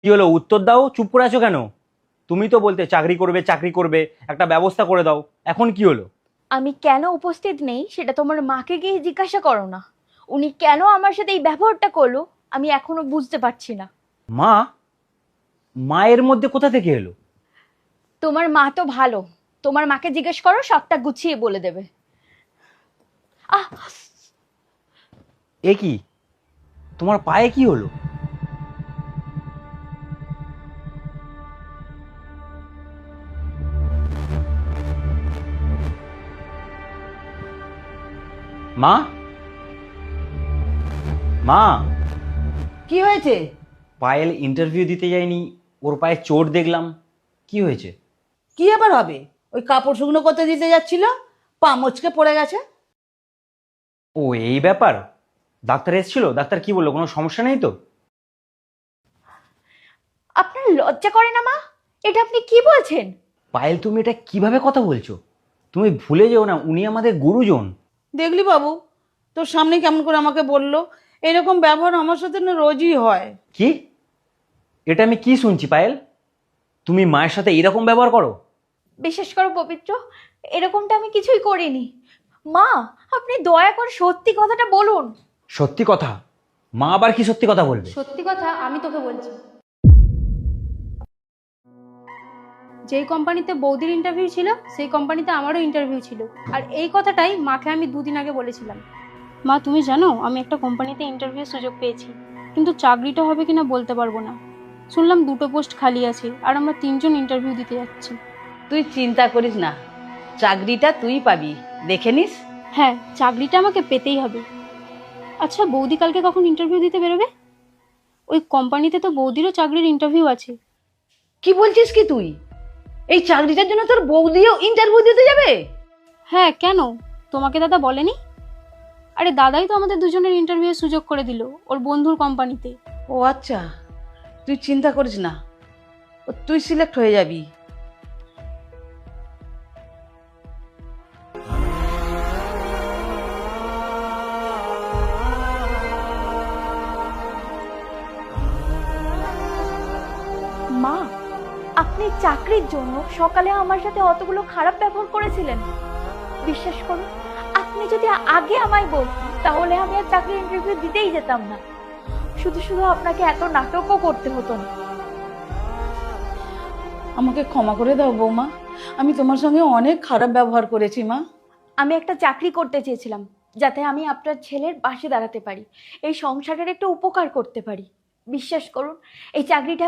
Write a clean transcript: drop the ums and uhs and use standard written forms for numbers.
কি হলো? উত্তর দাও, চুপ করে আছো কেন? তুমি তো বলতে চাকরি করবে চাকরি করবে, একটা ব্যবস্থা করে দাও। এখন কি হলো? আমি কেন উপস্থিত নেই সেটা তোমার মাকে গিয়ে জিজ্ঞাসা করো না। উনি কেন আমার সাথে এই ব্যবহারটা করলো আমি এখনো বুঝতে পারছি না। মা? মায়ের মধ্যে কোথা থেকে এলো? তোমার মা তো ভালো, তোমার মাকে জিজ্ঞেস করো, সবটা গুছিয়ে বলে দেবে। আহ, এ কি? তোমার পায়ে কি হলো? মা? মা? কি হয়েছে? পায়েল ইন্টারভিউ দিতে যায়নি, ওর পায়ে চোট দেখলাম। কি হয়েছে? কি আবার হবে? ওই কাপড় শুকনো করতে দিতে যাচ্ছিল, পা মচকে পড়ে গেছে। ও, এই ব্যাপার? ডাক্তার এসেছিল? ডাক্তার কি বললো? কোনো সমস্যা নেই তো? আপনার লজ্জা করে না মা? এটা আপনি কি বলছেন? পায়েল, তুমি এটা কিভাবে কথা বলছো? তুমি ভুলে যেও না, উনি আমাদের গুরুজন। দেখলি বাবু, তোর সামনে কেমন করে আমাকে বললো? এরকম ব্যবহার আমার সাথে না রোজই হয়। কি? এটা আমি কি শুনছি পায়েল? তুমি মায়ের সাথে এরকম ব্যবহার করো? বিশ্বাস করো পবিত্র, এরকমটা আমি কিছুই করিনি। মা, আপনি দয়া করে সত্যি কথাটা বলুন। সত্যি কথা? মা আবার কি সত্যি কথা বলবে? সত্যি কথা আমি তোকে বলছি। যেই কোম্পানিতে বৌদির ইন্টারভিউ ছিল সেই কোম্পানিতে আমারও ইন্টারভিউ ছিল, আর এই কথাটাই মাকে আমি 2 দিন আগে বলেছিলাম। মা, তুমি জানো আমি একটা কোম্পানিতে ইন্টারভিউ সুযোগ পেয়েছি, কিন্তু চাকরিটা হবে কিনা বলতে পারবো না। শুনলাম 2টো পোস্ট খালি আছে আর আমরা 3জন ইন্টারভিউ দিতে যাচ্ছি। তুই চিন্তা করিস না, চাকরিটা তুই পাবি, দেখে নিস। হ্যাঁ, চাকরিটা আমাকে পেতেই হবে। আচ্ছা, বৌদি কালকে কখন ইন্টারভিউ দিতে বেরোবে? ওই কোম্পানিতে তো বৌদিরও চাকরির ইন্টারভিউ আছে। কি বলছিস কি তুই? এই চাকরিটার জন্য তোর বৌদিও ইন্টারভিউ দিতে যাবে? হ্যাঁ, কেন? তোমাকে দাদা বলেনি? আরে দাদাই তো আমাদের দুজনের ইন্টারভিউ সুযোগ করে দিল ওর বন্ধুর কোম্পানিতে। ও আচ্ছা, তুই চিন্তা করিস না, তুই সিলেক্ট হয়ে যাবি। মা, আপনি চাকরির জন্য সকালে আমার সাথে অতগুলো খারাপ ব্যবহার করেছিলেন। বিশ্বাস করুন, আপনি যদি আগে আমায় বলতেন তাহলে আমি আর চাকরির ইন্টারভিউ দিতেই যেতাম না। শুধু শুধু আপনাকে এত নাটকও করতে হতো না। আমাকে ক্ষমা করে দাও বৌমা, আমি তোমার সঙ্গে অনেক খারাপ ব্যবহার করেছি মা। আমি একটা চাকরি করতে চেয়েছিলাম যাতে আমি আপনার ছেলের পাশে দাঁড়াতে পারি, এই সংসারের একটা উপকার করতে পারি। বিশ্বাস করুন, এই চাকরিটা আমি